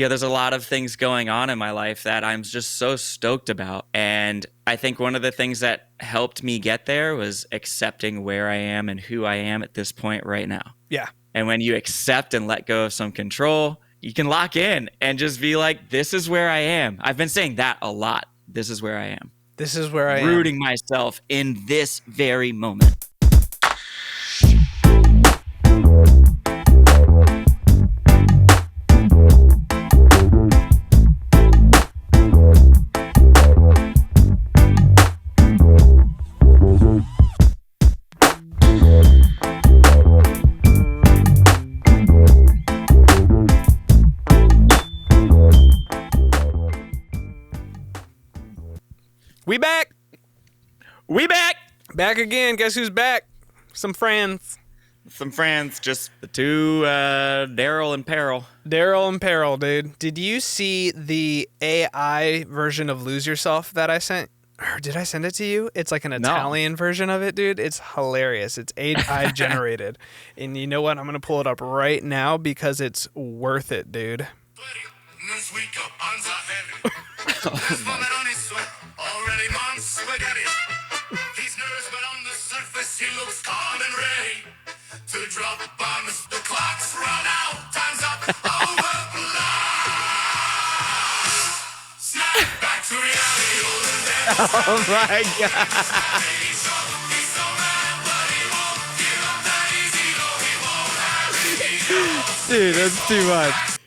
Yeah, there's a lot of things going on in my life that I'm just so stoked about. And I think one of the things that helped me get there was accepting where I am and who I am at this point right now. Yeah. And when you accept and let go of some control, you can lock in and just be like, this is where I am. I've been saying that a lot. This is where I am. This is where I am. Rooting myself in this very moment. We back. We back. Back again. Guess who's back? Some friends. Some friends, just the two, Daryl and Peril. Daryl and Peril, dude. Did you see the AI version of Lose Yourself that I sent? Or did I send it to you? It's like an Italian version of it, dude. It's hilarious. It's AI generated. And you know what? I'm going to pull it up right now because it's worth it, dude. Already mom's spaghetti. He's nervous, but on the surface he looks calm and ready to drop bombs. The clock's run out, time's up, over snap back to reality. Oh my God. Dude, that's too much.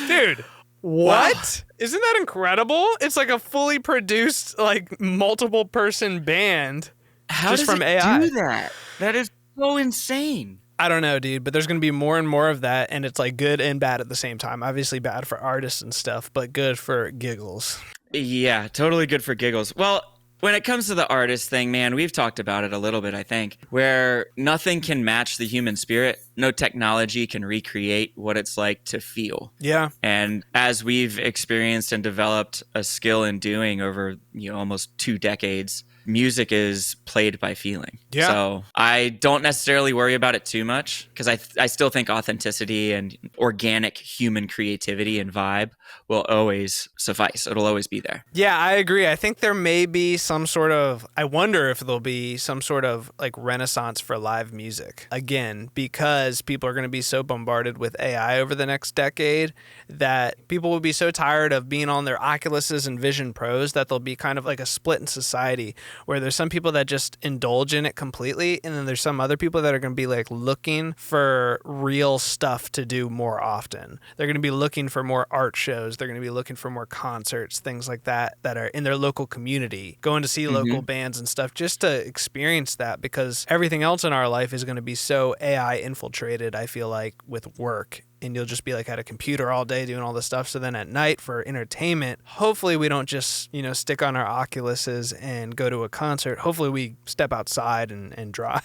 Dude. What? Wow. Isn't that incredible? It's like a fully produced, like, multiple person band. How just does from it AI. do that? That is so insane. I don't know, dude, but there's going to be more and more of that, and it's like good and bad at the same time. Obviously bad for artists and stuff, but good for giggles. Yeah, totally good for giggles. Well, when it comes to the artist thing, man, we've talked about it a little bit, I think, where nothing can match the human spirit. No technology can recreate what it's like to feel. Yeah. And as we've experienced and developed a skill in doing over, almost 2 decades, music is played by feeling. Yeah. So I don't necessarily worry about it too much because I still think authenticity and organic human creativity and vibe will always suffice. It'll always be there. Yeah, I agree. I think there may be I wonder if there'll be some sort of like renaissance for live music again, because people are going to be so bombarded with AI over the next decade that people will be so tired of being on their Oculuses and Vision Pros that there'll be kind of like a split in society where there's some people that just indulge in it completely, and then there's some other people that are going to be like looking for real stuff to do more often. They're going to be looking for more art shows. They're going to be looking for more concerts, things like that are in their local community, going to see local bands and stuff just to experience that, because everything else in our life is going to be so AI infiltrated, I feel like, with work. And you'll just be like at a computer all day doing all this stuff. So then at night for entertainment, hopefully we don't just, stick on our Oculuses and go to a concert. Hopefully we step outside and drive.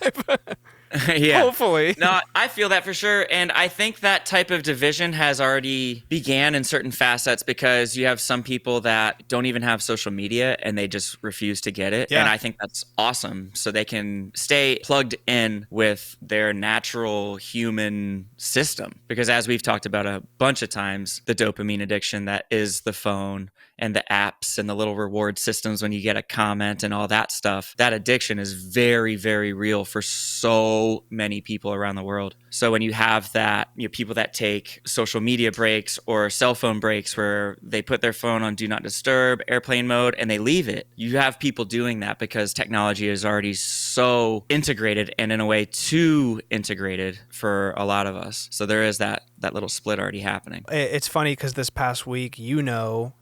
Yeah. Hopefully. No, I feel that for sure. And I think that type of division has already began in certain facets because you have some people that don't even have social media and they just refuse to get it. Yeah. And I think that's awesome. So they can stay plugged in with their natural human system. Because as we've talked about a bunch of times, the dopamine addiction that is the phone and the apps and the little reward systems when you get a comment and all that stuff, that addiction is very, very real for so many people around the world. So when you have that, people that take social media breaks or cell phone breaks where they put their phone on do not disturb, airplane mode, and they leave it, you have people doing that because technology is already so integrated and in a way too integrated for a lot of us. So there is that little split already happening. It's funny because this past week,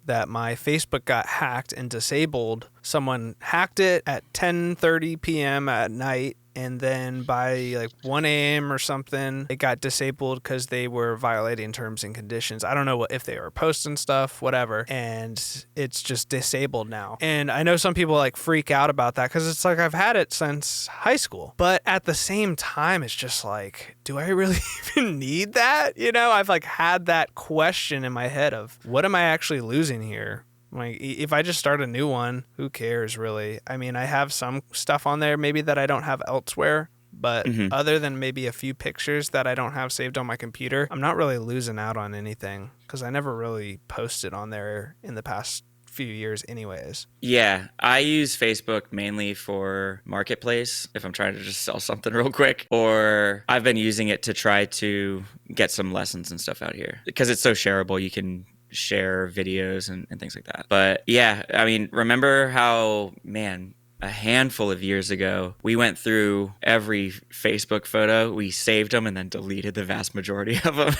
that my Facebook got hacked and disabled. Someone hacked it at 10:30 p.m. at night. And then by like 1 a.m. or something, it got disabled because they were violating terms and conditions. I don't know if they were posting stuff, whatever. And it's just disabled now. And I know some people like freak out about that because it's like I've had it since high school. But at the same time, it's just like, do I really even need that? I've like had that question in my head of what am I actually losing here? Like, if I just start a new one, who cares, really? I mean, I have some stuff on there maybe that I don't have elsewhere, But other than maybe a few pictures that I don't have saved on my computer, I'm not really losing out on anything because I never really posted on there in the past few years anyways. Yeah, I use Facebook mainly for marketplace if I'm trying to just sell something real quick, or I've been using it to try to get some lessons and stuff out here because it's so shareable. You can share videos and things like that. But yeah, I mean, remember how, man, a handful of years ago, we went through every Facebook photo, we saved them and then deleted the vast majority of them.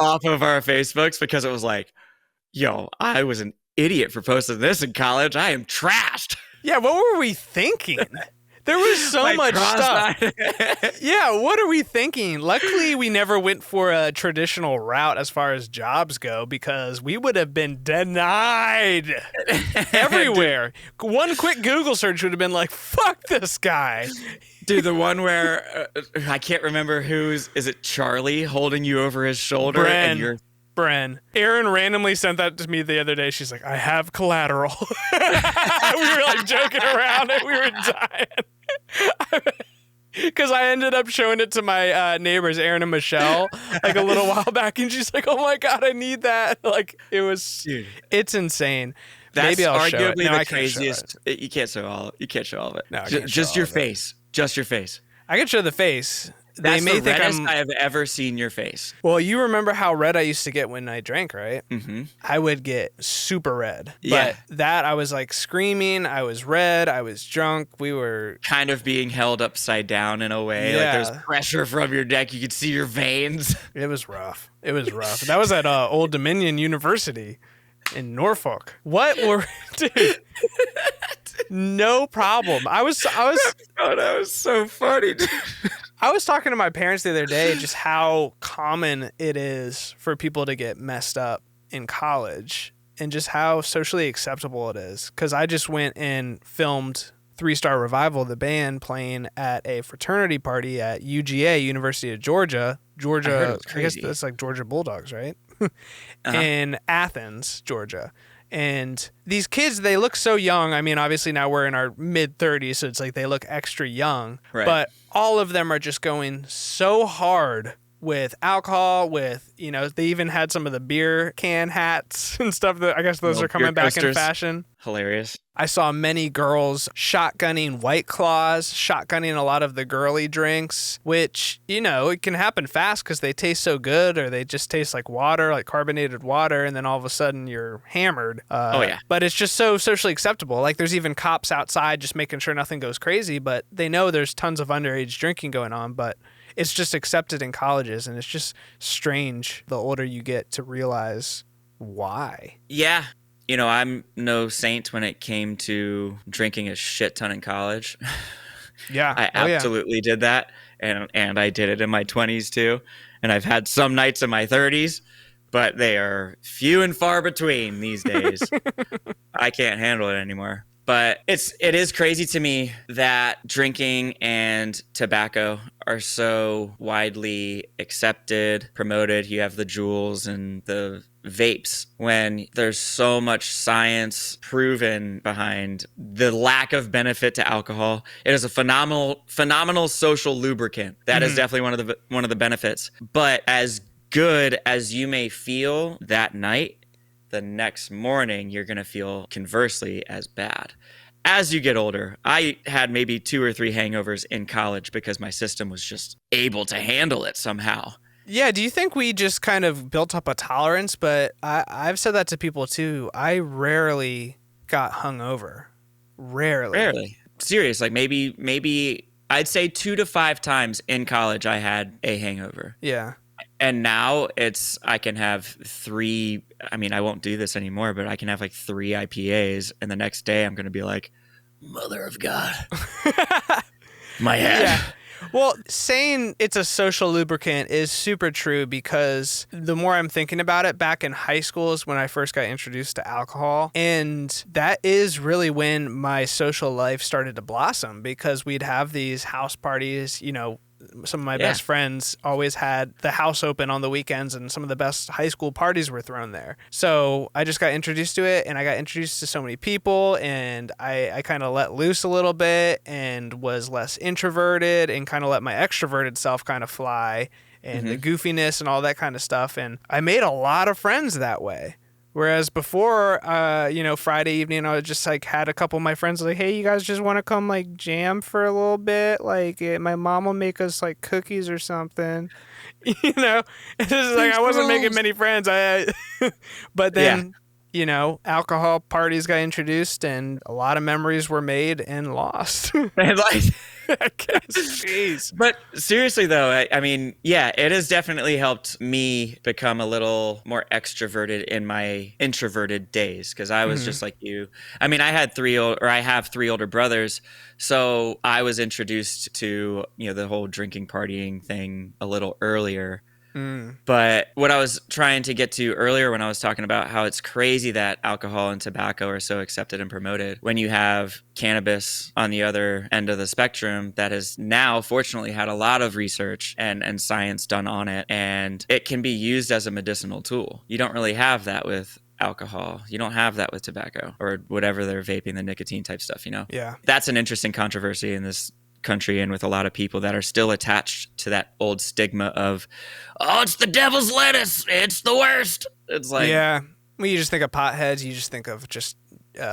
Off of our Facebooks because it was like, yo, I was an idiot for posting this in college. I am trashed. Yeah, what were we thinking? There was so much stuff. Yeah, what are we thinking? Luckily, we never went for a traditional route as far as jobs go because we would have been denied everywhere. One quick Google search would have been like, fuck this guy. Dude, the one where I can't remember is it Charlie holding you over his shoulder? Bren. Erin randomly sent that to me the other day. She's like, I have collateral. We were like joking around and we were dying. Because I ended up showing it to my neighbors, Erin and Michelle, like a little while back. And she's like, oh my God, I need that. Like, it's insane. That's Maybe I'll arguably show it. No, the craziest. You can't show all of it. No, just your face. Just your face. I can show the face. That's the reddest I have ever seen your face. Well, you remember how red I used to get when I drank, right? Mm-hmm. I would get super red. Yeah. But that I was like screaming. I was red. I was drunk. We were kind of being held upside down in a way. Yeah. Like there's pressure from your neck. You could see your veins. It was rough. That was at Old Dominion University in Norfolk. Dude? No problem. I was. Oh, that was so funny, dude. I was talking to my parents the other day just how common it is for people to get messed up in college and just how socially acceptable it is. Because I just went and filmed 3 Star Revival, the band, playing at a fraternity party at UGA, University of Georgia. I guess that's like Georgia Bulldogs, right? In Athens, Georgia. And these kids, they look so young. I mean, obviously now we're in our mid-30s, so it's like they look extra young. Right. But all of them are just going so hard with alcohol, they even had some of the beer can hats and stuff that I guess those are coming back in fashion. Hilarious. I saw many girls shotgunning White Claws, shotgunning a lot of the girly drinks, which, it can happen fast because they taste so good or they just taste like water, like carbonated water, and then all of a sudden you're hammered. Oh, yeah. But it's just so socially acceptable. Like there's even cops outside just making sure nothing goes crazy, but they know there's tons of underage drinking going on, but it's just accepted in colleges, and it's just strange the older you get to realize why. Yeah. I'm no saint when it came to drinking a shit ton in college. Yeah. I absolutely did that. And I did it in my 20s too. And I've had some nights in my 30s, but they are few and far between these days. I can't handle it anymore. But it is crazy to me that drinking and tobacco are so widely accepted, promoted. You have the Juuls and the vapes when there's so much science proven behind the lack of benefit to alcohol. It is a phenomenal social lubricant. That is definitely one of the benefits. But as good as you may feel that night, the next morning you're going to feel conversely as bad. As you get older, I had maybe 2 or 3 hangovers in college because my system was just able to handle it somehow. Yeah, do you think we just kind of built up a tolerance? But I've said that to people too. I rarely got hungover. Rarely. Serious. Like maybe I'd say 2 to 5 times in college I had a hangover. Yeah. And now I can have 3, I mean, I won't do this anymore, but I can have like 3 IPAs and the next day I'm going to be like, Mother of God. My head. Yeah. Well, saying it's a social lubricant is super true because the more I'm thinking about it, back in high school is when I first got introduced to alcohol. And that is really when my social life started to blossom because we'd have these house parties, some of my Yeah. best friends always had the house open on the weekends, and some of the best high school parties were thrown there. So I just got introduced to it, and I got introduced to so many people, and I kind of let loose a little bit and was less introverted and kind of let my extroverted self kind of fly, and the goofiness and all that kind of stuff. And I made a lot of friends that way. Whereas before, Friday evening, I just like had a couple of my friends like, hey, you guys just want to come like jam for a little bit? Like my mom will make us like cookies or something, It's just like I wasn't making many friends. But then, alcohol parties got introduced and a lot of memories were made and lost. And like, I guess. Jeez. but seriously though, I mean, yeah, it has definitely helped me become a little more extroverted in my introverted days, because I was just like you. I mean, I have 3 older brothers, so I was introduced to, the whole drinking, partying thing a little earlier. But what I was trying to get to earlier when I was talking about how it's crazy that alcohol and tobacco are so accepted and promoted, when you have cannabis on the other end of the spectrum that has now fortunately had a lot of research and science done on it, and it can be used as a medicinal tool. You don't really have that with alcohol. You don't have that with tobacco or whatever they're vaping, the nicotine type stuff, Yeah. That's an interesting controversy in this country, and with a lot of people that are still attached to that old stigma of, oh, it's the devil's lettuce, it's the worst. It's like, yeah, when you just think of potheads, you just think of just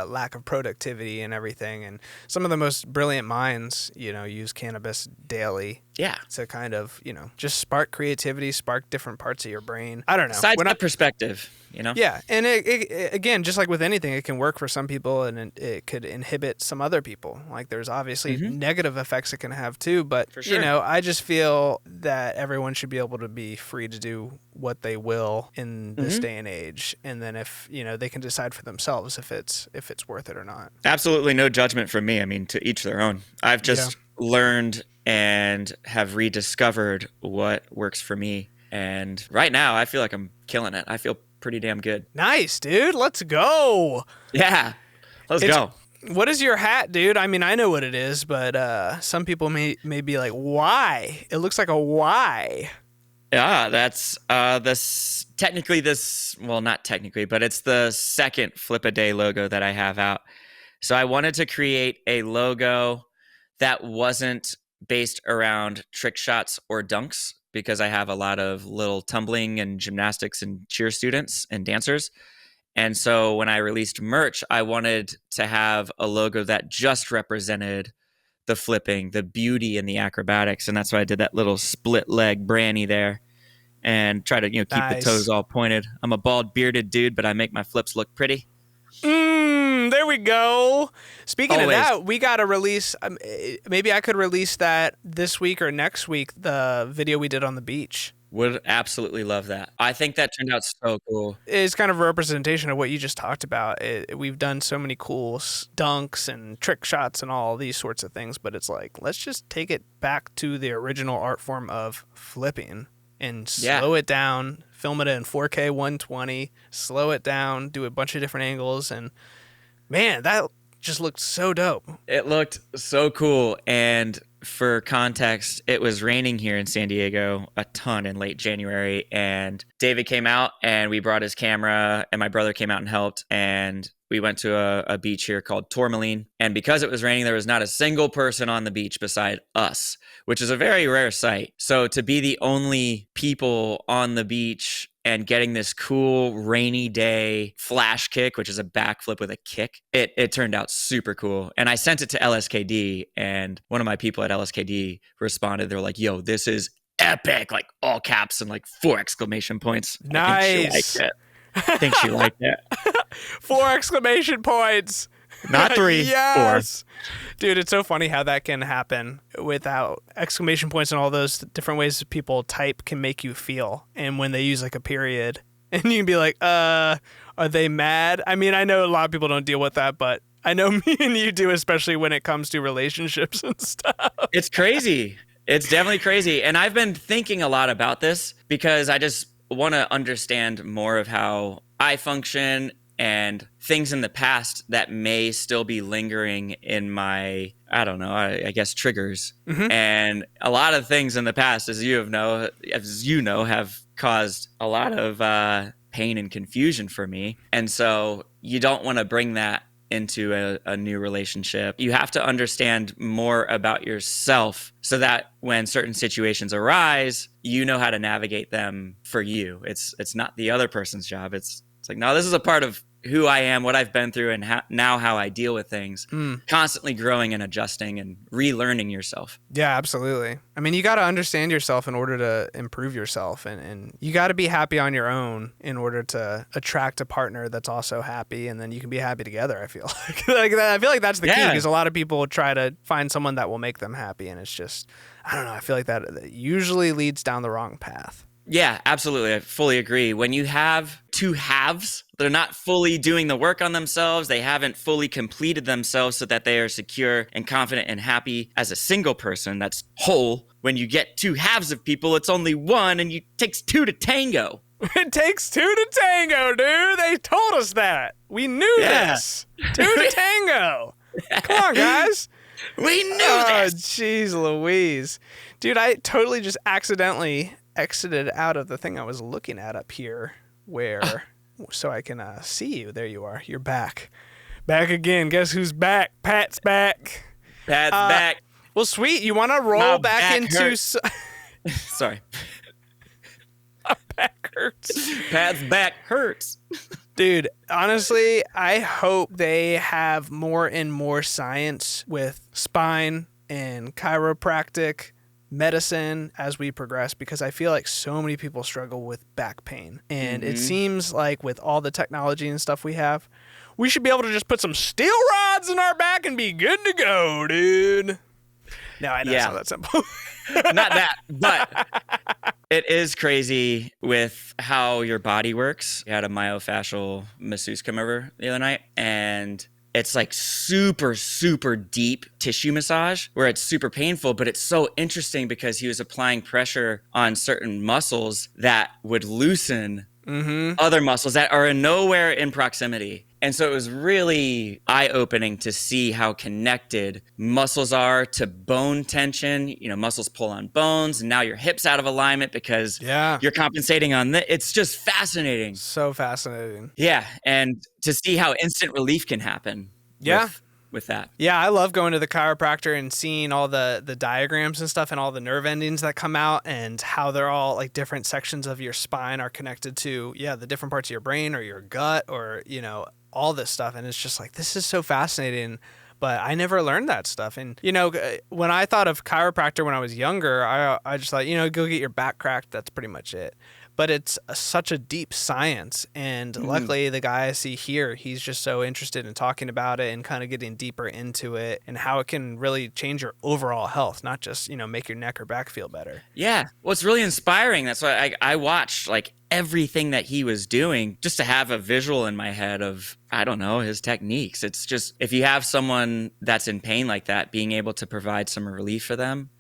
lack of productivity and everything. And some of the most brilliant minds, use cannabis daily. Yeah. To kind of, just spark creativity, spark different parts of your brain. I don't know. Side perspective, Yeah. And it, again, just like with anything, it can work for some people and it could inhibit some other people. Like there's obviously negative effects it can have too. But, For sure. I just feel that everyone should be able to be free to do what they will in this day and age. And then if, they can decide for themselves if it's worth it or not. Absolutely no judgment from me. I mean, to each their own. I've just learned and have rediscovered what works for me. And right now, I feel like I'm killing it. I feel pretty damn good. Nice, dude. Let's go. Yeah. Let's go. What is your hat, dude? I mean, I know what it is, but some people may be like, why? It looks like a Y. Yeah, that's not technically, but it's the second Flip a Day logo that I have out. So I wanted to create a logo that wasn't based around trick shots or dunks, because I have a lot of little tumbling and gymnastics and cheer students and dancers. And so when I released merch, I wanted to have a logo that just represented the flipping, the beauty, and the acrobatics. And that's why I did that little split leg branny there and try to, keep the toes all pointed. I'm a bald bearded dude, but I make my flips look pretty. There we go. Speaking of that, we got to release, maybe I could release that this week or next week, the video we did on the beach. Would absolutely love that. I think that turned out so cool. It's kind of a representation of what you just talked about. We've done so many cool dunks and trick shots and all these sorts of things, but it's like, let's just take it back to the original art form of flipping and slow it down, film it in 4K 120, slow it down, do a bunch of different angles, and man, that just looked so dope. It looked so cool. And for context, it was raining here in San Diego a ton in late January, and David came out and we brought his camera, and my brother came out and helped, and we went to a beach here called Tourmaline. And because it was raining, there was not a single person on the beach beside us, which is a very rare sight. So to be the only people on the beach and getting this cool rainy day flash kick, which is a backflip with a kick, it turned out super cool. And I sent it to LSKD, and one of my people at LSKD responded. They were like, yo, this is epic, like all caps and like 4 exclamation points. Nice. I think she liked it. 4 exclamation points. Not 3, yes. 4. Dude, it's so funny how that can happen without exclamation points, and all those different ways that people type can make you feel. And when they use like a period, and you can be like, are they mad? I mean, I know a lot of people don't deal with that, but I know me and you do, especially when it comes to relationships and stuff. It's crazy. It's definitely crazy. And I've been thinking a lot about this because I just want to understand more of how I function and things in the past that may still be lingering in my, I don't know, I guess triggers. And a lot of things in the past, as you know, have caused a lot of pain and confusion for me. And so you don't want to bring that into a new relationship. You have to understand more about yourself so that when certain situations arise, you know how to navigate them for you. It's not the other person's job. It's like, no, this is a part of who I am, what I've been through, and now how I deal with things. Constantly growing and adjusting and relearning yourself. Yeah, absolutely. I mean, you got to understand yourself in order to improve yourself, and you got to be happy on your own in order to attract a partner that's also happy, and then you can be happy together. I feel I feel like that's the key, because a lot of people try to find someone that will make them happy, and it's just, I don't know. I feel like that usually leads down the wrong path. Yeah, absolutely. I fully agree. When you have two halves, they're not fully doing the work on themselves. They haven't fully completed themselves so that they are secure and confident and happy as a single person that's whole. When you get two halves of people, it's only one, and it takes two to tango. It takes two to tango, dude. They told us that. We knew this. Two to tango. Come on, guys. We knew this. Jeez Louise. Dude, I totally just accidentally exited out of the thing I was looking at up here so I can see you. There you are. You're back. Back again. Guess who's back? Pat's back. Pat's back. Well, sweet. You want to roll back into... Sorry. My back hurts. Pat's back hurts. Dude, honestly, I hope they have more and more science with spine and chiropractic medicine as we progress, because I feel like so many people struggle with back pain. And it seems like with all the technology and stuff we have, we should be able to just put some steel rods in our back and be good to go, dude. No, I know it's not that simple. Not that, but it is crazy with how your body works. I had a myofascial masseuse come over the other night, and it's like super, super deep tissue massage where it's super painful, but it's so interesting because he was applying pressure on certain muscles that would loosen other muscles that are nowhere in proximity. And so it was really eye-opening to see how connected muscles are to bone tension. You know, muscles pull on bones, and now your hip's out of alignment because you're compensating on that. It's just fascinating. So fascinating. Yeah, and to see how instant relief can happen with that. Yeah, I love going to the chiropractor and seeing all the diagrams and stuff and all the nerve endings that come out and how they're all like different sections of your spine are connected to, the different parts of your brain or your gut or, all this stuff. And it's just like, this is so fascinating, but I never learned that stuff. And, when I thought of chiropractor when I was younger, I just thought, go get your back cracked. That's pretty much it. But it's such a deep science. And luckily, the guy I see here, he's just so interested in talking about it and kind of getting deeper into it and how it can really change your overall health, not just, make your neck or back feel better. Yeah. Well, it's really inspiring. That's why I watched like everything that he was doing just to have a visual in my head of, I don't know, his techniques. It's just, if you have someone that's in pain like that, being able to provide some relief for them,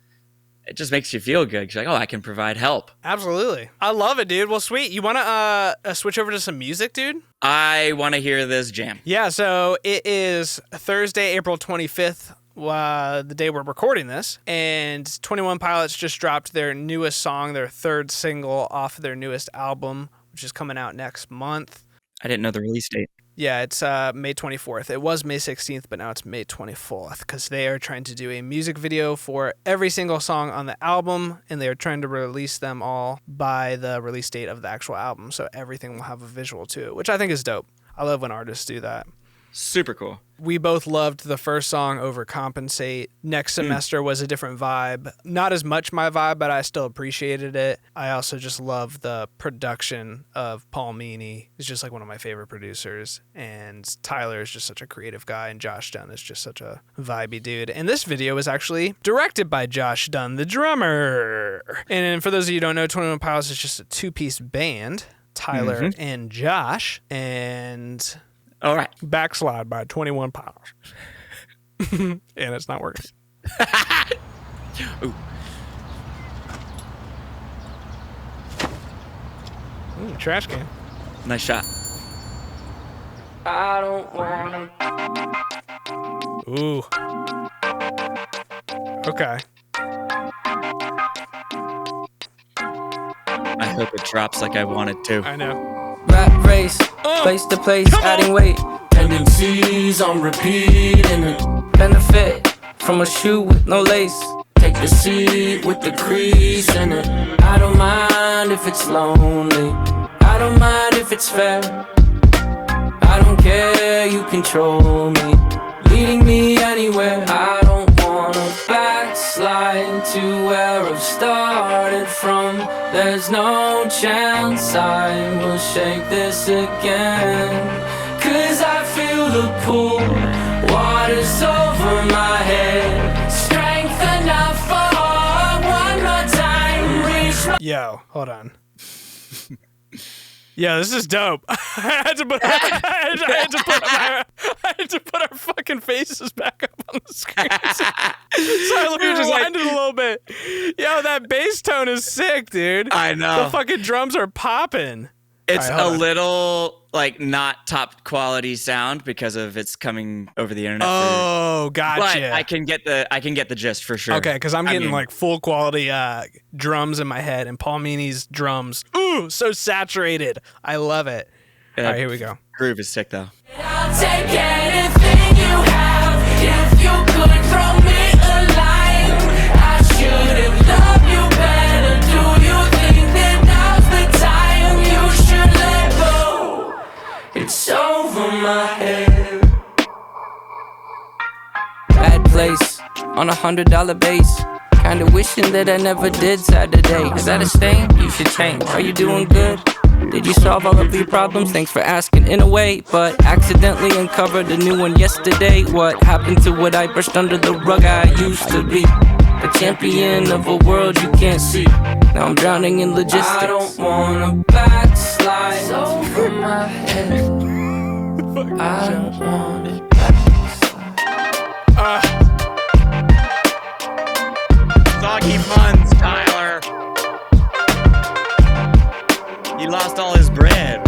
it just makes you feel good. You're like, oh, I can provide help. Absolutely. I love it, dude. Well, sweet. You want to switch over to some music, dude? I want to hear this jam. Yeah, so it is Thursday, April 25th, the day we're recording this, and 21 Pilots just dropped their newest song, their third single off of their newest album, which is coming out next month. I didn't know the release date. Yeah, it's May 24th. It was May 16th, but now it's May 24th because they are trying to do a music video for every single song on the album, and they are trying to release them all by the release date of the actual album, so everything will have a visual to it, which I think is dope. I love when artists do that. Super cool. We both loved the first song, Overcompensate. Next Semester was a different vibe. Not as much my vibe, but I still appreciated it. I also just love the production of Paul Meany. He's just like one of my favorite producers. And Tyler is just such a creative guy. And Josh Dunn is just such a vibey dude. And this video was actually directed by Josh Dunn, the drummer. And for those of you who don't know, 21 Pilots is just a two-piece band, Tyler and Josh. And... all right. Backslide by 21 Pilots. And it's not working. Ooh. Ooh, trash can. Nice shot. I don't wanna. Ooh. Okay. I hope it drops like I want it to. I know. Rap race, place to place, adding weight. Tendencies on repeat and it Benefit from a shoe with no lace. take the seat with the crease in it. I don't mind if it's lonely. I don't mind if it's fair. I don't care, you control me, leading me anywhere. I don't wanna backslide to where I've started from. There's no chance I will shake this again. 'Cause I feel the pull, water's over my head. Strength enough for one more time. Reach my Yo, hold on. Yeah, this is dope. I had to put our fucking faces back up on the screen. So I rewinded a little bit. Yo, that bass tone is sick, dude. I know. The fucking drums are popping. It's All right, hold a on. little like not top quality sound because of it's coming over the internet. Oh, but gotcha. I can get the gist for sure. Okay, because I'm getting mean, like full quality drums in my head, and Paul Meany's drums, ooh, so saturated. I love it. All right, here we go. Groove is sick though. I'll take anything you have. If you could throw me a line, I should have loved you better. Do you think that now's the time you should let go? It's over my head. Bad place on $100 base. Kinda wishing that I never did Saturday. Is that a stain? You should change. Are you doing good? Did you solve all of your problems? Thanks for asking in a way, but accidentally uncovered a new one yesterday. What happened to what I brushed under the rug I used to be? A champion of a world you can't see. Now I'm drowning in logistics. I don't wanna backslide. It's over my head. I don't wanna backslide. Soggy puns, Tyler. He lost all his bread.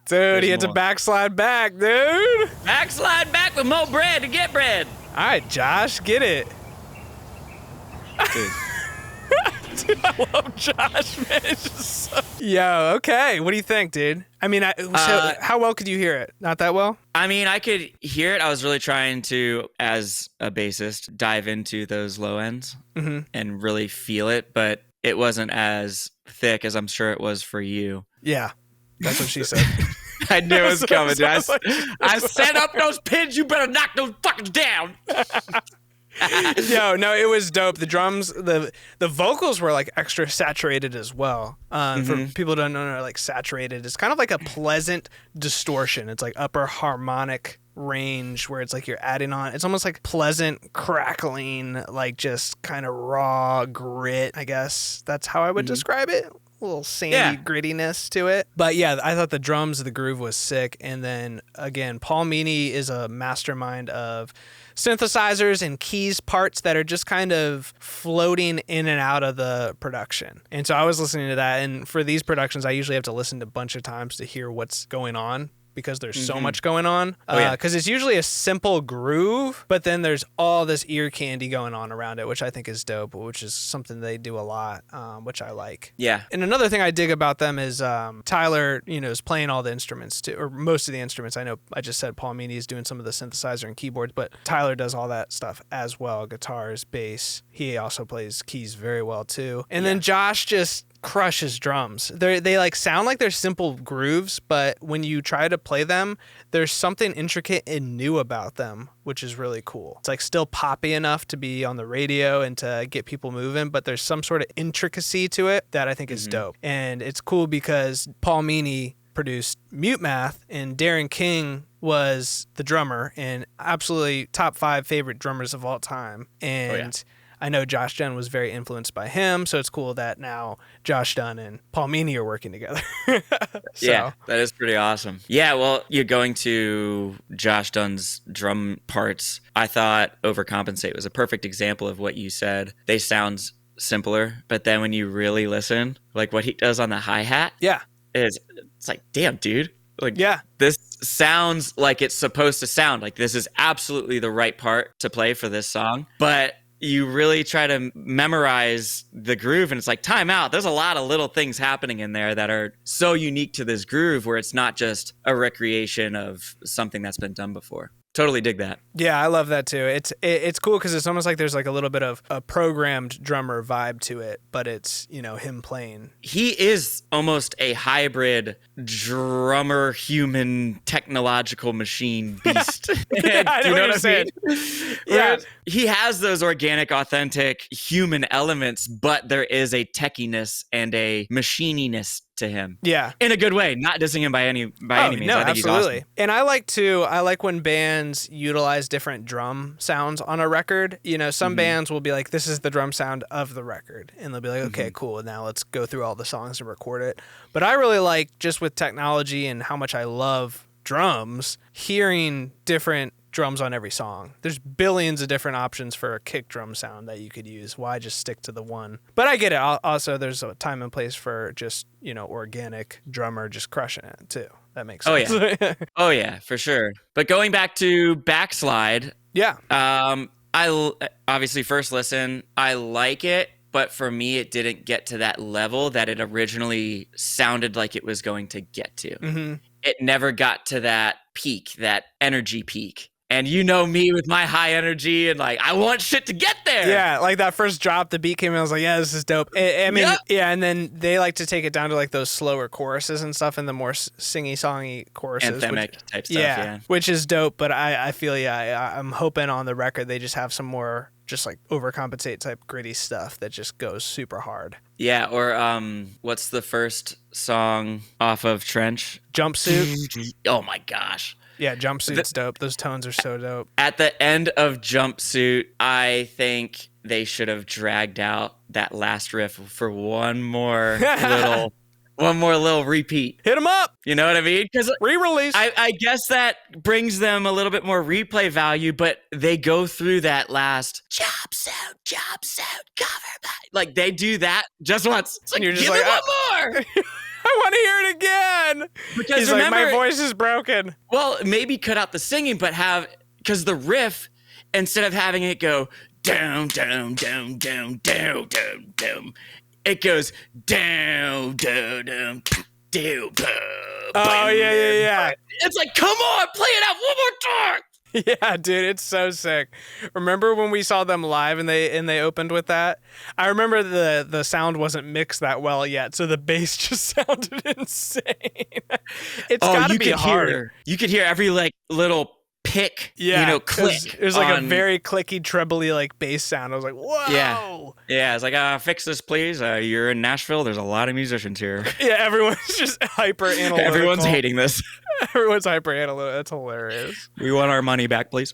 Dude, he There's had to more. backslide back, dude. Backslide back with more bread to get bread. All right, Josh, get it. Dude. Dude, I love Josh, man. It's just so... Yo, okay. What do you think, dude? I mean, so how well could you hear it? Not that well? I mean, I could hear it. I was really trying to, as a bassist, dive into those low ends and really feel it, but it wasn't as thick as I'm sure it was for you. Yeah, that's what she said. I knew it was coming, dude. Sounds like- I set up those pins. You better knock those fuckers down. Yo, no, it was dope. The drums, the vocals were like extra saturated as well. For people who don't know, like saturated, it's kind of like a pleasant distortion. It's like upper harmonic range where it's like you're adding on. It's almost like pleasant crackling, like just kind of raw grit. I guess that's how I would describe it. A little sandy grittiness to it. But yeah, I thought the drums, the groove was sick. And then again, Paul Meany is a mastermind of synthesizers and keys parts that are just kind of floating in and out of the production. And so I was listening to that. And for these productions, I usually have to listen to a bunch of times to hear what's going on, because there's so much going on. Because it's usually a simple groove, but then there's all this ear candy going on around it, which I think is dope, which is something they do a lot, which I like. Yeah. And another thing I dig about them is Tyler, is playing all the instruments too, or most of the instruments. I know I just said Paul Meany is doing some of the synthesizer and keyboards, but Tyler does all that stuff as well. Guitars, bass. He also plays keys very well too. And then Josh just crushes drums. They like sound like they're simple grooves, but when you try to play them, there's something intricate and new about them, which is really cool. It's like still poppy enough to be on the radio and to get people moving, but there's some sort of intricacy to it that I think is dope. And it's cool because Paul Meany produced Mute Math, and Darren King was the drummer, and absolutely top 5 favorite drummers of all time. And I know Josh Dunn was very influenced by him, so it's cool that now Josh Dunn and Paul Meany are working together. Yeah, that is pretty awesome. Yeah, well, you're going to Josh Dunn's drum parts. I thought Overcompensate was a perfect example of what you said. They sound simpler, but then when you really listen, like what he does on the hi-hat, it's like, damn, dude. Like, this sounds like it's supposed to sound. Like this is absolutely the right part to play for this song. But you really try to memorize the groove and it's like time out. There's a lot of little things happening in there that are so unique to this groove where it's not just a recreation of something that's been done before. Totally dig that. Yeah, I love that too. It's cool because it's almost like there's like a little bit of a programmed drummer vibe to it, but it's, him playing. He is almost a hybrid drummer, human, technological machine beast. I know what you're saying. Yeah. He has those organic, authentic human elements, but there is a techiness and a machininess to him. Yeah. In a good way, not dissing him by any means. No, I think absolutely. he's awesome. And I like when bands utilize different drum sounds on a record. Some bands will be like, this is the drum sound of the record. And they'll be like, okay, cool. Now let's go through all the songs and record it. But I really like, just with technology and how much I love drums, hearing different drums on every song. There's billions of different options for a kick drum sound that you could use. Why just stick to the one? But I get it. Also, there's a time and place for just, organic drummer just crushing it too. That makes sense. Oh, yeah. Oh, yeah, for sure. But going back to Backslide. Yeah. I obviously first listen, I like it. But for me, it didn't get to that level that it originally sounded like it was going to get to. Mm-hmm. It never got to that peak, that energy peak. And you know me with my high energy and like, I want shit to get there. Yeah, like that first drop, the beat came in, I was like, yeah, this is dope. I mean, Yep. Yeah, and then they like to take it down to like those slower choruses and stuff and the more singy-songy choruses. Anthemic type stuff, yeah. Which is dope, but I feel, I'm hoping on the record they just have some more just like overcompensate type gritty stuff that just goes super hard. Yeah, or what's the first song off of Trench? Jumpsuit. Oh my gosh. Yeah, Jumpsuit's dope. Those tones are so dope. At the end of Jumpsuit, I think they should have dragged out that last riff for one more little repeat. Hit them up. You know what I mean? Because Re-release. I guess that brings them a little bit more replay value, but they go through that last jumpsuit, cover by. Like they do that just once. It's like, you're just give like, me one more. I want to hear it again. Because He's remember, like, my voice is broken. Well, maybe cut out the singing, but because the riff, instead of having it go down, down, down, down, down, down, down, it goes down, down, down, down, down. Oh, yeah. It's like, come on, play it out one more time. Yeah, dude, it's so sick. Remember when we saw them live and they opened with that? I remember the sound wasn't mixed that well yet, so the bass just sounded insane. It's gotta be hard. You could hear every like little pick, click. It was like a very clicky, trebly like bass sound. I was like, whoa. Yeah, it's like, fix this, please. You're in Nashville. There's a lot of musicians here. Yeah, everyone's just hyper analytical. Everyone's hating this. Everyone's hyper analytical. That's hilarious. We want our money back, please.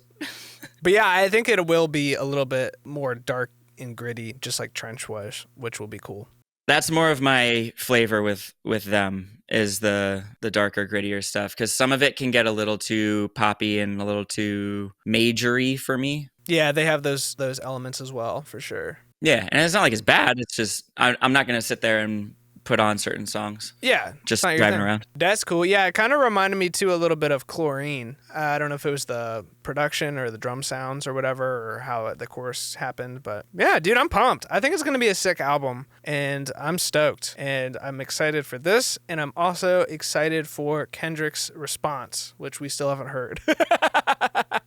But yeah, I think it will be a little bit more dark and gritty, just like Trench was, which will be cool. That's more of my flavor with them is the darker, grittier stuff, because some of it can get a little too poppy and a little too majory for me. Yeah, they have those elements as well, for sure. Yeah, and it's not like it's bad. It's just I'm not going to sit there and put on certain songs. Yeah. Just driving around. That's cool. Yeah, it kind of reminded me too a little bit of Chlorine. I don't know if it was the production or the drum sounds or whatever, or how the chorus happened, but yeah, dude, I'm pumped. I think it's going to be a sick album, and I'm stoked, and I'm excited for this, and I'm also excited for Kendrick's response, which we still haven't heard.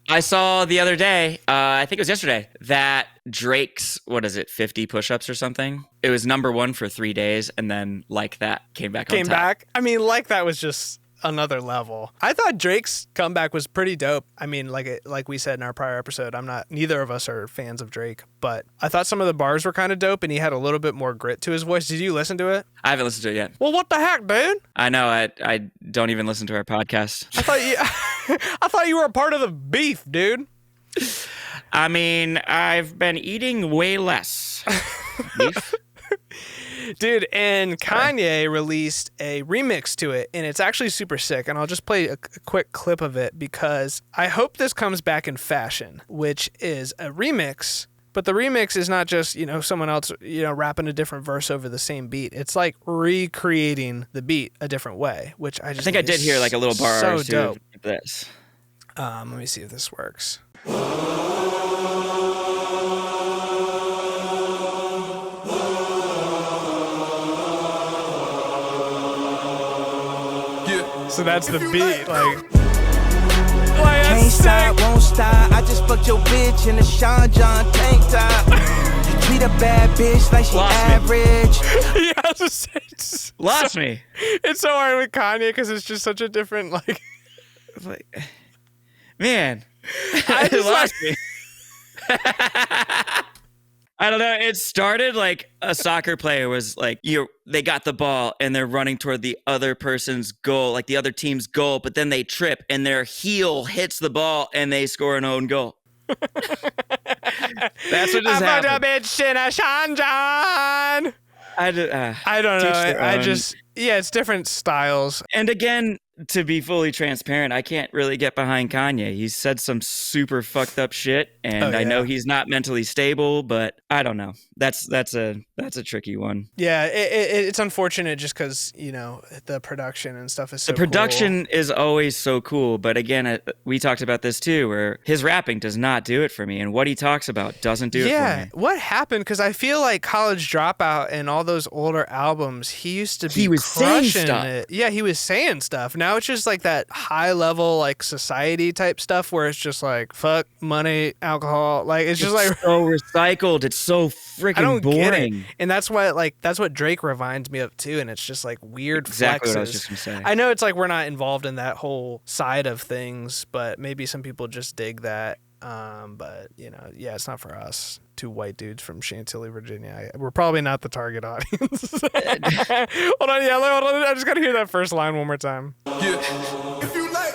I saw the other day, I think it was yesterday, that Drake's, 50 push-ups or something? It was #1 for 3 days, and then Like That came back on top. I mean, Like That was just another level. I thought Drake's comeback was pretty dope. I mean, like we said in our prior episode, neither of us are fans of Drake, but I thought some of the bars were kind of dope, and he had a little bit more grit to his voice. Did you listen to it? I haven't listened to it yet. Well, what the heck, dude? I know. I don't even listen to our podcast. I thought you were a part of the beef, dude. I mean, I've been eating way less beef. Dude, and Kanye released a remix to it, and it's actually super sick, and I'll just play a quick clip of it because I hope this comes back in fashion, which is a remix, but the remix is not just, someone else, rapping a different verse over the same beat. It's like recreating the beat a different way, which I think I did hear like a little bar so or two dope. this. Let me see if this works. So that's the beat, like Can't stop, won't stop. I just fucked your bitch in a Sean John tank top. Treat a bad bitch like she average. Yeah, I was just saying, Lost me. it's so hard with Kanye because it's just such a different, like, Man, I just lost me. I don't know. It started like a soccer player was like, they got the ball and they're running toward the other person's goal, like the other team's goal, but then they trip and their heel hits the ball and they score an own goal. That's what just happened. I bitch in a Sean John. I don't know. It's different styles. And again, to be fully transparent, I can't really get behind Kanye. He's said some super fucked up shit, and I know he's not mentally stable, but I don't know. That's a tricky one. Yeah, it's unfortunate just because, the production and stuff is so The production cool. is always so cool, but again, we talked about this too, where his rapping does not do it for me, and what he talks about doesn't do it for me. Yeah, what happened? Because I feel like College Dropout and all those older albums, he used to be He was saying crushing stuff. it. Yeah, he was saying stuff. Now it's just like that high level, like society type stuff where it's just like fuck, money, alcohol. Like it's just like so recycled. It's so freaking boring. Get it. And that's what Drake reminds me of too. And it's just like weird Exactly flexes. what I was just gonna say. I know it's like we're not involved in that whole side of things, but maybe some people just dig that. But it's not for us. Two white dudes from Chantilly, Virginia. We're probably not the target audience. Hold on, I just gotta hear that first line one more time. If you like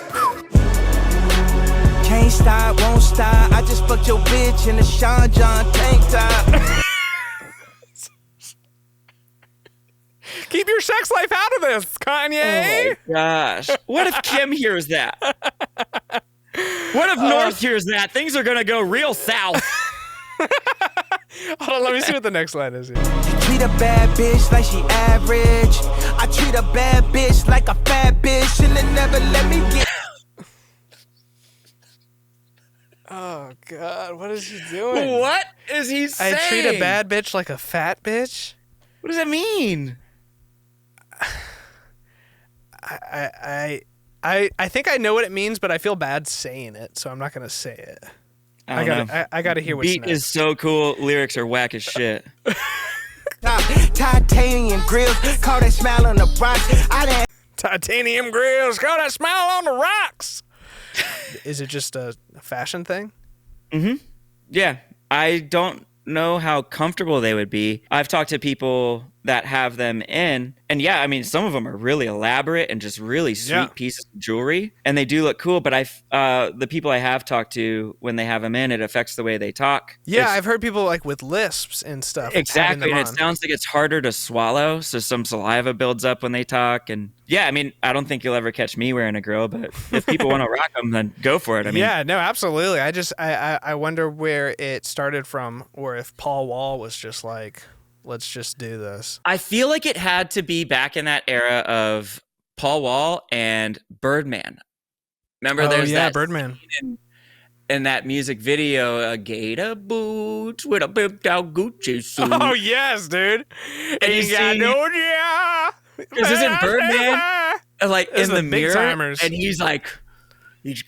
Can't stop, won't stop. I just fucked your bitch in a Sean John tank top. Keep your sex life out of this, Kanye. Oh my gosh. What if Kim hears that? What if North hears that? Things are gonna go real south. Hold on, let me see what the next line is here. You treat a bad bitch like she average. I treat a bad bitch like a fat bitch, and they never let me get. Oh God, what is he doing? What is he saying? I treat a bad bitch like a fat bitch. What does that mean? I think I know what it means, but I feel bad saying it, so I'm not gonna say it. I gotta hear what's Beat next. is so cool. Lyrics are whack as shit. Titanium grills, call that smile on the rocks. Titanium grills, call that smile on the rocks. Is it just a fashion thing? Mm-hmm. Yeah. I don't know how comfortable they would be. I've talked to people that have them in, and I mean, some of them are really elaborate and just really sweet pieces of jewelry, and they do look cool, but the people I have talked to, when they have them in, it affects the way they talk. I've heard people like with lisps and stuff. Exactly, and it sounds like it's harder to swallow, so some saliva builds up when they talk, and I mean, I don't think you'll ever catch me wearing a grill, but if people want to rock them, then go for it. I mean, no, absolutely. I wonder where it started from, or if Paul Wall was just like, let's just do this. I feel like it had to be back in that era of Paul Wall and Birdman. Remember, there's that Birdman in that music video, gator boots with a pimped out Gucci suit. Oh yes, dude. And you got because isn't Birdman like in the mirror, timers. and he's like, his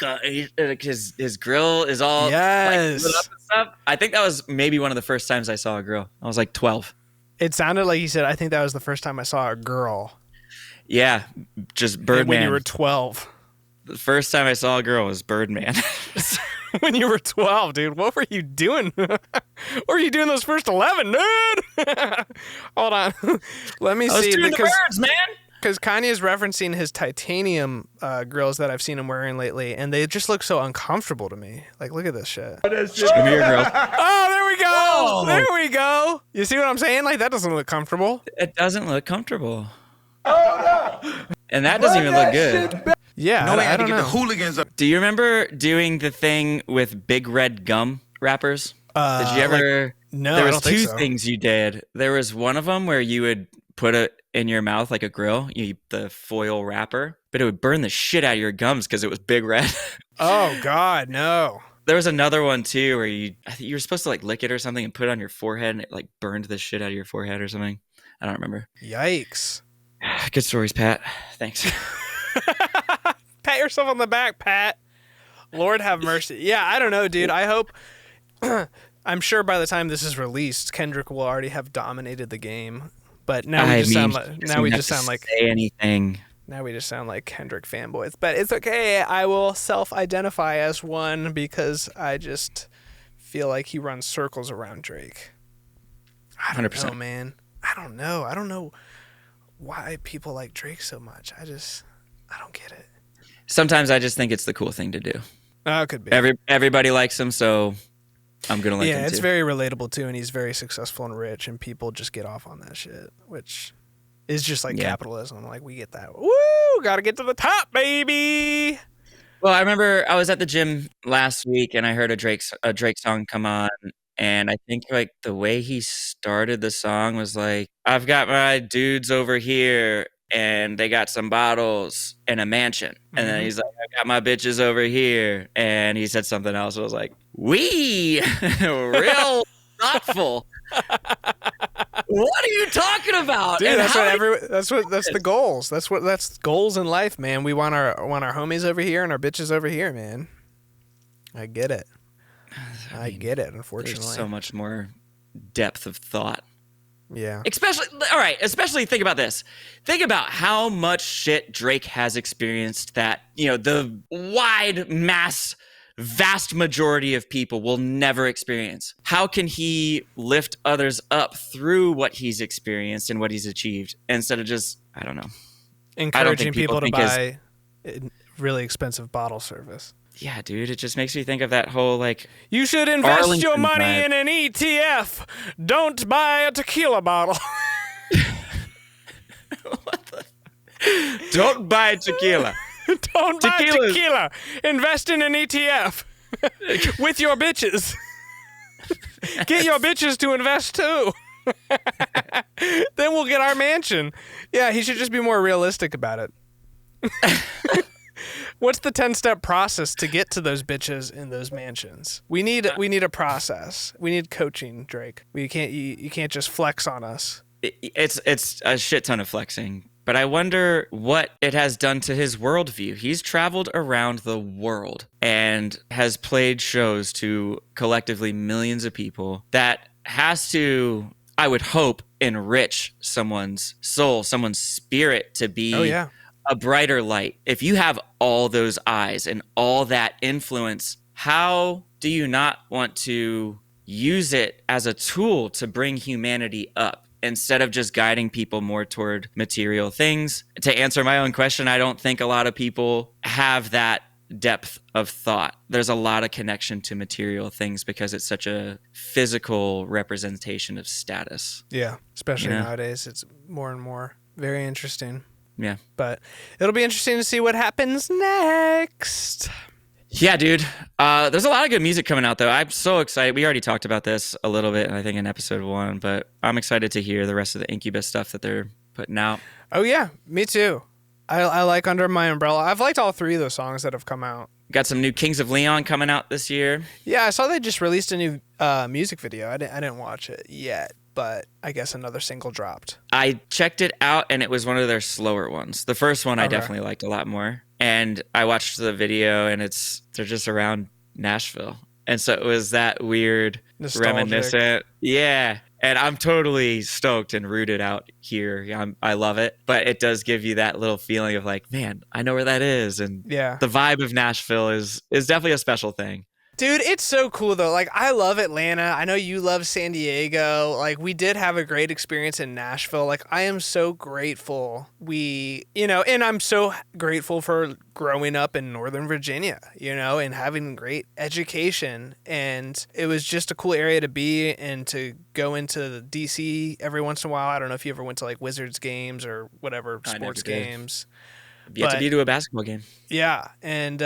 grill is all yes. like, lit up and stuff. I think that was maybe one of the first times I saw a grill. I was like 12. It sounded like he said, I think that was the first time I saw a girl. Yeah, just Birdman. When you were 12. The first time I saw a girl was Birdman. When you were 12, dude, what were you doing? What were you doing those first 11, dude? Hold on. Let me see. I was doing the birds, man. Because Kanye is referencing his titanium grills that I've seen him wearing lately, and they just look so uncomfortable to me. Like, look at this shit. Give me your grill. Oh, there we go. Whoa. There we go. You see what I'm saying? Like, that doesn't look comfortable. It doesn't look comfortable. And that doesn't even look good. Yeah, I don't know. The hooligans up. Do you remember doing the thing with Big Red Gum wrappers? Did you ever? No, There I was don't think two so. things you did. There was one of them where you would put it in your mouth like a grill, the foil wrapper, but it would burn the shit out of your gums because it was big red. Oh God, no. There was another one too where I think you were supposed to like lick it or something and put it on your forehead, and it like burned the shit out of your forehead or something. I don't remember. Yikes. Good stories, Pat. Thanks. Pat yourself on the back, Pat. Lord have mercy. Yeah, I don't know, dude. I hope. I'm sure by the time this is released, Kendrick will already have dominated the game. But now we just sound like say anything. Now we just sound like Kendrick fanboys. But it's okay. I will self-identify as one because I just feel like he runs circles around Drake. I don't 100%. know, man. I don't know. I don't know why people like Drake so much. I don't get it. Sometimes I just think it's the cool thing to do. Oh, it could be. Everybody likes him, so I'm gonna like him too. Yeah, it's very relatable too, and he's very successful and rich, and people just get off on that shit, which is just like capitalism. Like, we get that. Woo! Gotta get to the top, baby! Well, I remember I was at the gym last week and I heard a Drake song come on, and I think like the way he started the song was like, "I've got my dudes over here and they got some bottles and a mansion." And then he's like, "I got my bitches over here." And he said something else. I was like, "Wee!" Real thoughtful. What are you talking about? Dude, And that's how that's the goals. That's goals in life, man. We want our homies over here and our bitches over here, man. I get it. I get it, unfortunately. There's so much more depth of thought. Yeah. Especially think about this. Think about how much shit Drake has experienced that, the vast majority of people will never experience. How can he lift others up through what he's experienced and what he's achieved instead of just, I don't know. Encouraging people to buy really expensive bottle service. Yeah, dude, it just makes me think of that whole like, you should invest Arlington your money vibe. in an ETF. Don't buy a tequila bottle. Don't buy tequila. Don't buy tequila. Invest in an ETF with your bitches. Get your bitches to invest too. Then we'll get our mansion. Yeah, he should just be more realistic about it. What's the 10-step process to get to those bitches in those mansions? We need a process. We need coaching, Drake. You can't just flex on us. It's a shit ton of flexing. But I wonder what it has done to his worldview. He's traveled around the world and has played shows to collectively millions of people. That has to, I would hope, enrich someone's soul, someone's spirit to be a brighter light. If you have all those eyes and all that influence, how do you not want to use it as a tool to bring humanity up instead of just guiding people more toward material things? To answer my own question, I don't think a lot of people have that depth of thought. There's a lot of connection to material things because it's such a physical representation of status. Yeah, especially nowadays. It's more and more. Very interesting. Yeah. But it'll be interesting to see what happens next. Yeah, dude. There's a lot of good music coming out, though. I'm so excited. We already talked about this a little bit, I think, in episode 1, but I'm excited to hear the rest of the Incubus stuff that they're putting out. Oh, yeah. Me too. I like Under My Umbrella. I've liked all 3 of those songs that have come out. Got some new Kings of Leon coming out this year. Yeah, I saw they just released a new music video. I didn't watch it yet, but I guess another single dropped. I checked it out, and it was one of their slower ones. The first one I definitely liked a lot more. And I watched the video, and they're just around Nashville. And so it was that weird, reminiscent. Yeah. And I'm totally stoked and rooted out here. I love it. But it does give you that little feeling of like, man, I know where that is. And the vibe of Nashville is definitely a special thing. Dude, it's so cool, though. Like, I love Atlanta. I know you love San Diego. Like, we did have a great experience in Nashville. Like, I am so grateful and I'm so grateful for growing up in Northern Virginia, and having great education. And it was just a cool area to be and to go into D.C. every once in a while. I don't know if you ever went to, like, Wizards games or whatever, sports games. You have to be to a basketball game. Yeah, and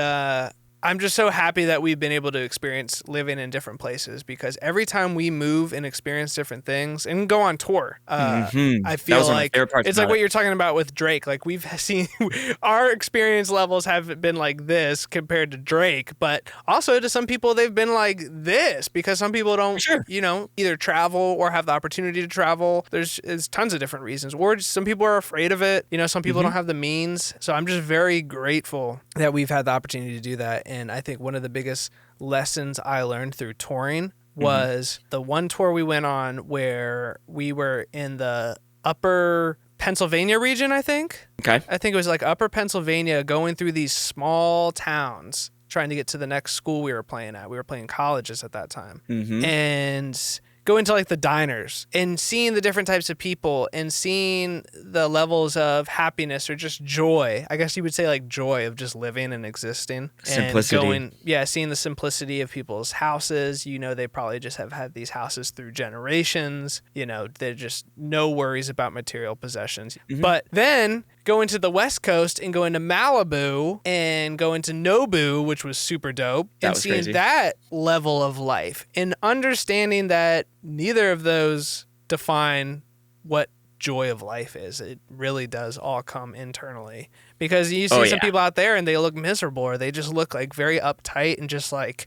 I'm just so happy that we've been able to experience living in different places, because every time we move and experience different things and go on tour, I feel like it's like what you're talking about with Drake. Like, we've seen our experience levels haven't been like this compared to Drake, but also to some people they've been like this, because some people don't, either travel or have the opportunity to travel. There's tons of different reasons, or just some people are afraid of it. Some people don't have the means. So I'm just very grateful that we've had the opportunity to do that. And I think one of the biggest lessons I learned through touring was the one tour we went on where we were in the upper Pennsylvania region, I think. Okay. I think it was like upper Pennsylvania, going through these small towns trying to get to the next school we were playing at. We were playing colleges at that time. And go into like the diners and seeing the different types of people and seeing the levels of happiness or just joy. I guess you would say like joy of just living and existing. Simplicity. And seeing the simplicity of people's houses. They probably just have had these houses through generations. They're just no worries about material possessions. But then go into the West Coast and go into Malibu and go into Nobu, which was super dope. That and was seeing crazy. that level of life and understanding that neither of those define what joy of life is. It really does all come internally, because you see some people out there and they look miserable, or they just look like very uptight and just like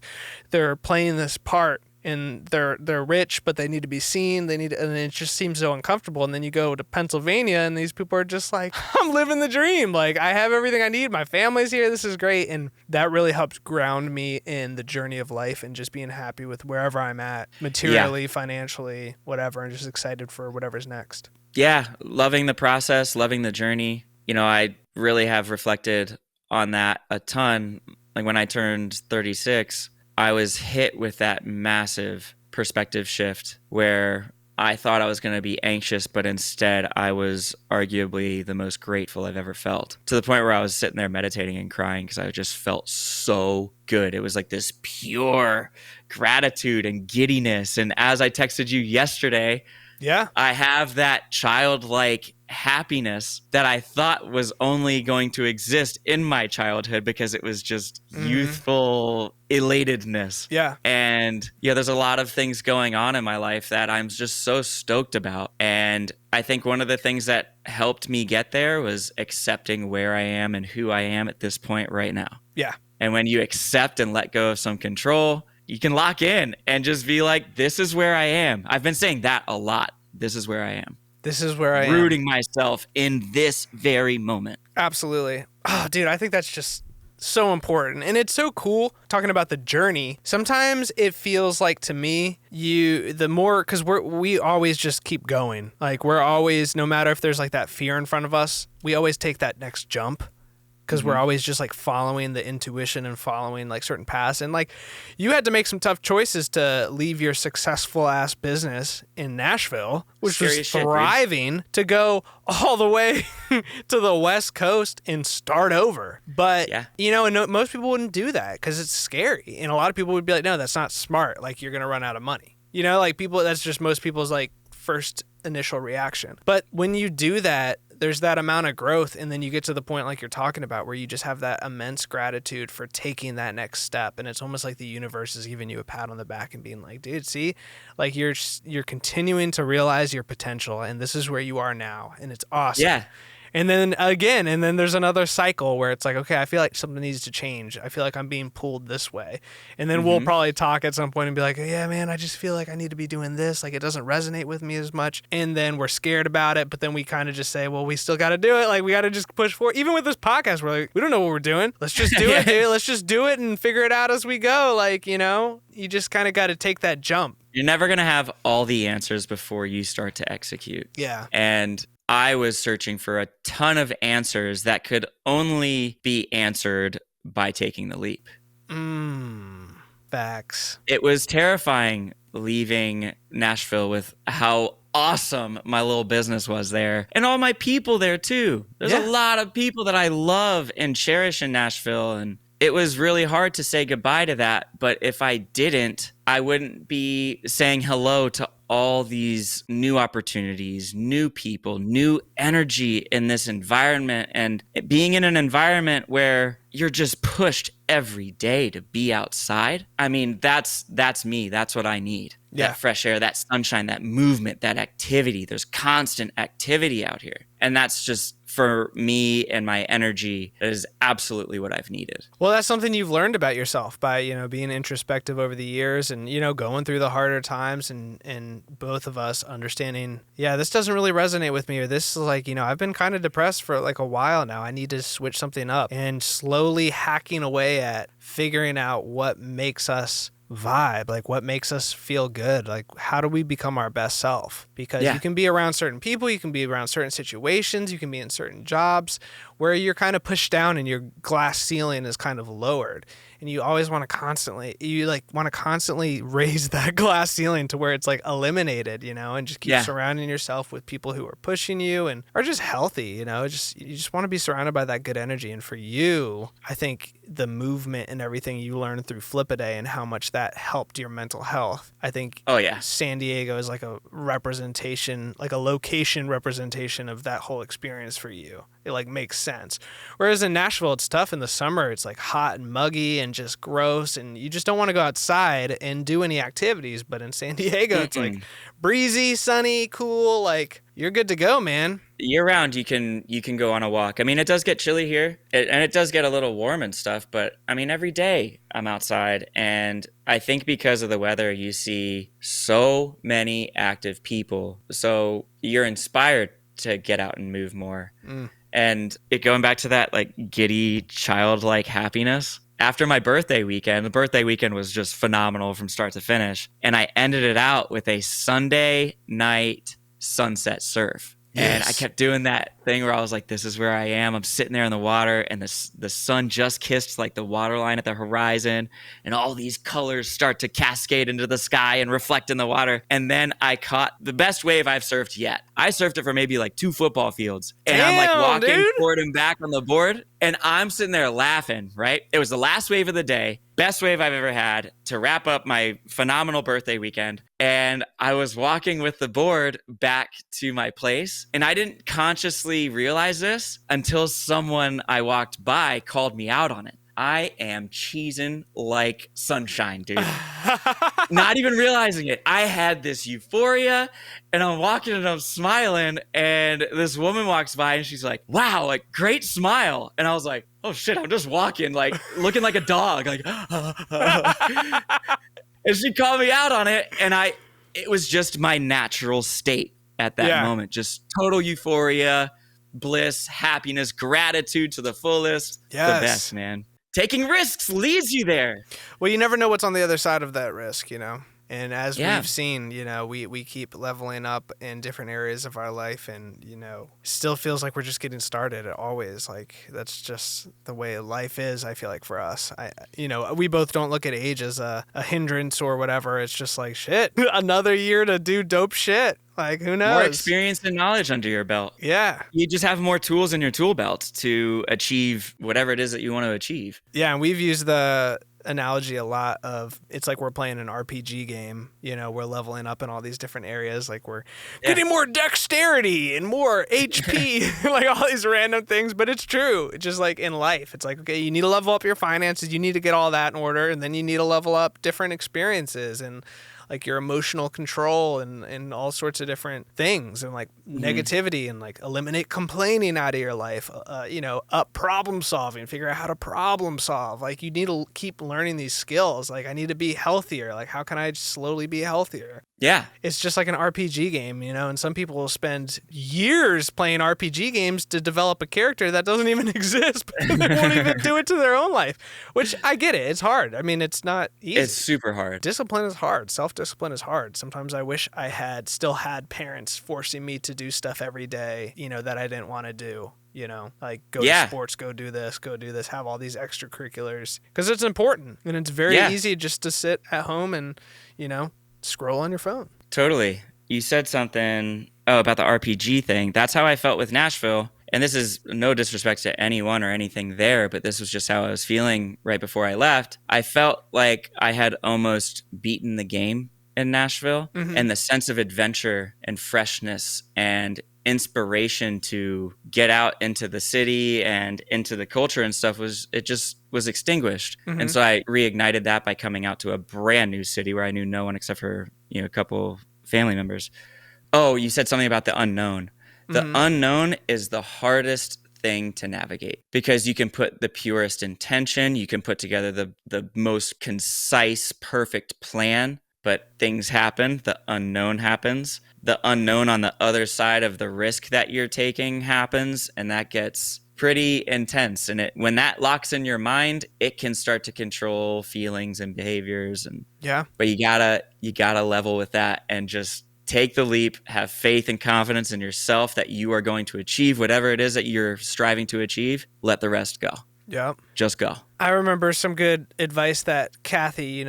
they're playing this part. And they're rich, but they need to be seen. And it just seems so uncomfortable. And then you go to Pennsylvania, and these people are just like, I'm living the dream. Like, I have everything I need. My family's here. This is great. And that really helped ground me in the journey of life and just being happy with wherever I'm at, materially, financially, whatever, and just excited for whatever's next. Yeah, loving the process, loving the journey. I really have reflected on that a ton. Like, when I turned 36, I was hit with that massive perspective shift where I thought I was going to be anxious, but instead I was arguably the most grateful I've ever felt, to the point where I was sitting there meditating and crying because I just felt so good. It was like this pure gratitude and giddiness. And as I texted you yesterday, I have that childlike happiness that I thought was only going to exist in my childhood, because it was just youthful elatedness. And there's a lot of things going on in my life that I'm just so stoked about. And I think one of the things that helped me get there was accepting where I am and who I am at this point right now. And when you accept and let go of some control, you can lock in and just be like, this is where I am. I've been saying that a lot. This is where I am. This is where I am. Rooting myself in this very moment. Absolutely. Oh, dude, I think that's just so important. And it's so cool talking about the journey. Sometimes it feels like, to me, because we always just keep going. Like, we're always, no matter if there's like that fear in front of us, we always take that next jump. Because we're always just like following the intuition and following like certain paths. And like, you had to make some tough choices to leave your successful ass business in Nashville, which was thriving, to go all the way to the West Coast and start over. But, and most people wouldn't do that because it's scary. And a lot of people would be like, no, that's not smart. Like, you're going to run out of money. Like, that's just most people's like first initial reaction. But when you do that, there's that amount of growth, and then you get to the point like you're talking about where you just have that immense gratitude for taking that next step, and it's almost like the universe is giving you a pat on the back and being like, dude, see, like you're continuing to realize your potential, and this is where you are now, and it's awesome. And then again, and then there's another cycle where it's like, okay, I feel like something needs to change. I feel like I'm being pulled this way. And then we'll probably talk at some point and be like, yeah, man, I just feel like I need to be doing this. Like, it doesn't resonate with me as much. And then we're scared about it. But then we kind of just say, well, we still got to do it. Like, we got to just push forward. Even with this podcast, we're like, we don't know what we're doing. Let's just do it, dude. Let's just do it and figure it out as we go. Like, you just kind of got to take that jump. You're never going to have all the answers before you start to execute. And I was searching for a ton of answers that could only be answered by taking the leap. Facts. It was terrifying leaving Nashville with how awesome my little business was there, and all my people there too. There's a lot of people that I love and cherish in Nashville, and it was really hard to say goodbye to that. But if I didn't, I wouldn't be saying hello to all these new opportunities, new people, new energy in this environment, and being in an environment where you're just pushed every day to be outside. I mean, that's me. That's what I need. Yeah. That fresh air, that sunshine, that movement, that activity. There's constant activity out here. And that's just, for me and my energy, that is absolutely what I've needed. Well, that's something you've learned about yourself by, you know, being introspective over the years and, you know, going through the harder times and both of us understanding, yeah, this doesn't really resonate with me, or this is like, you know, I've been kind of depressed for like a while now. I need to switch something up, and slowly hacking away at figuring out what makes us vibe, like what makes us feel good, like how do we become our best self? Because you can be around certain people, you can be around certain situations, you can be in certain jobs where you're kind of pushed down and your glass ceiling is kind of lowered, and you always want to constantly raise that glass ceiling to where it's like eliminated, you know, and just keep surrounding yourself with people who are pushing you and are just healthy, you know. You just want to be surrounded by that good energy. And for you, I think the movement and everything you learned through Flip-A-Day and how much that helped your mental health, I think San Diego is like a representation, like a location representation of that whole experience for you. It like makes sense. Whereas in Nashville, it's tough in the summer. It's like hot and muggy and just gross, and you just don't want to go outside and do any activities. But in San Diego, it's like breezy, sunny, cool. Like you're good to go, man. Year round, you can go on a walk. I mean, it does get chilly here, and it does get a little warm and stuff. But I mean, every day I'm outside, and I think because of the weather, you see so many active people. So you're inspired to get out and move more. And going back to that like giddy, childlike happiness. After my birthday weekend, the birthday weekend was just phenomenal from start to finish. And I ended it out with a Sunday night sunset surf. And I kept doing that thing where I was like, this is where I am. I'm sitting there in the water, and the sun just kissed like the water line at the horizon, and all these colors start to cascade into the sky and reflect in the water. And then I caught the best wave I've surfed yet. I surfed it for maybe like 2 football fields. And I'm like walking forward and back on the board, and I'm sitting there laughing, right? It was the last wave of the day, best wave I've ever had to wrap up my phenomenal birthday weekend. And I was walking with the board back to my place, and I didn't consciously realize this until someone I walked by called me out on it. I am cheesing like sunshine, dude. Not even realizing it. I had this euphoria, and I'm walking and I'm smiling, and this woman walks by and she's like, wow, like great smile. And I was like, oh shit, I'm just walking, like looking like a dog, like, and she called me out on it. And it was just my natural state at that moment. Just total euphoria, bliss, happiness, gratitude to the fullest. The best, man. Taking risks leads you there. Well, you never know what's on the other side of that risk, you know? And as we've seen, you know, we keep leveling up in different areas of our life, and, you know, still feels like we're just getting started. It always, like, that's just the way life is, I feel like, for us. You know, we both don't look at age as a hindrance or whatever. It's just like, shit, another year to do dope shit. Like, who knows? More experience and knowledge under your belt. Yeah. You just have more tools in your tool belt to achieve whatever it is that you want to achieve. Yeah, and we've used the analogy a lot of, it's like we're playing an RPG game, you know, we're leveling up in all these different areas, like we're getting more dexterity and more HP, like all these random things. But it's true. It's just like in life, it's like, okay, you need to level up your finances, you need to get all that in order, and then you need to level up different experiences and like your emotional control and all sorts of different things, and like negativity, and like eliminate complaining out of your life, you know, up problem solving, figure out how to problem solve. Like you need to keep learning these skills. Like I need to be healthier. Like how can I slowly be healthier? Yeah. It's just like an RPG game, you know, and some people will spend years playing RPG games to develop a character that doesn't even exist, but they won't even do it to their own life, which I get it. It's hard. I mean, it's not easy. It's super hard. Discipline is hard. Self-discipline is hard. Sometimes I wish I still had parents forcing me to do stuff every day, you know, that I didn't want to do. You know, like go to sports, go do this, have all these extracurriculars, because it's important, and it's very easy just to sit at home and, you know, scroll on your phone. Totally. You said something about the RPG thing. That's how I felt with Nashville. And this is no disrespect to anyone or anything there, but this was just how I was feeling right before I left. I felt like I had almost beaten the game in Nashville, and the sense of adventure and freshness and inspiration to get out into the city and into the culture and stuff was extinguished. Mm-hmm. And so I reignited that by coming out to a brand new city where I knew no one except for, a couple family members. Oh, you said something about the unknown. The unknown is the hardest thing to navigate because you can put the purest intention, you can put together the most concise, perfect plan, but things happen. The unknown happens. The unknown on the other side of the risk that you're taking happens, and that gets pretty intense. And when that locks in your mind, it can start to control feelings and behaviors. But you gotta level with that and just take the leap, have faith and confidence in yourself that you are going to achieve whatever it is that you're striving to achieve. Let the rest go. Yeah. Just go. I remember some good advice that Kathy,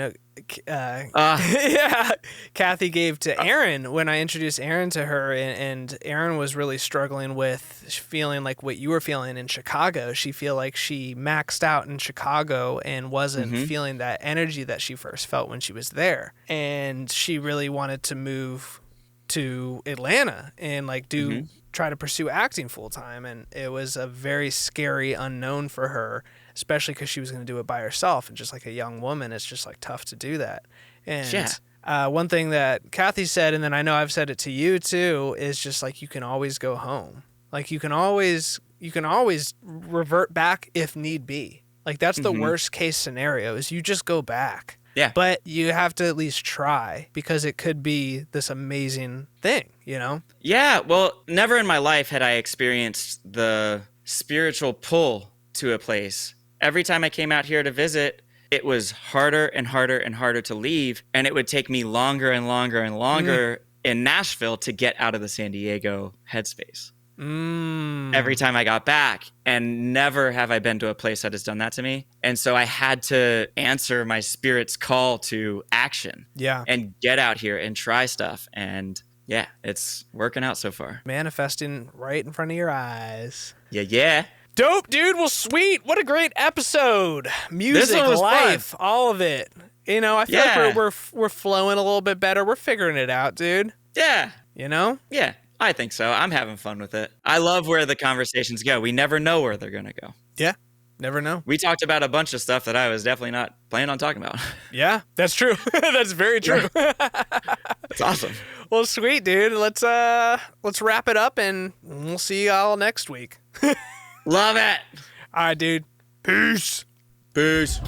Kathy gave to Aaron when I introduced Aaron to her, and Aaron was really struggling with feeling like what you were feeling in Chicago. She feel like she maxed out in Chicago and wasn't feeling that energy that she first felt when she was there. And she really wanted to move to Atlanta and try to pursue acting full time. And it was a very scary unknown for her, especially because she was going to do it by herself. And just like a young woman, it's just tough to do that. And one thing that Kathy said, and then I know I've said it to you too, is just you can always go home. You can always revert back if need be. That's the worst case scenario is you just go back. Yeah. But you have to at least try because it could be this amazing thing, Yeah. Well, never in my life had I experienced the spiritual pull to a place. Every time I came out here to visit, it was harder and harder and harder to leave. And it would take me longer and longer and longer in Nashville to get out of the San Diego headspace. Every time I got back, and never have I been to a place that has done that to me. And so I had to answer my spirit's call to action and get out here and try stuff. And yeah, it's working out so far. Manifesting right in front of your eyes. Yeah. Dope, dude. Well, sweet. What a great episode. Music, life, fun. All of it. I feel like we're flowing a little bit better. We're figuring it out, dude. Yeah. Yeah. I think so. I'm having fun with it. I love where the conversations go. We never know where they're going to go. Yeah. Never know. We talked about a bunch of stuff that I was definitely not planning on talking about. Yeah, that's true. That's very true. That's awesome. Well, sweet, dude. Let's wrap it up and we'll see y'all next week. Love it. All right, dude. Peace. Peace.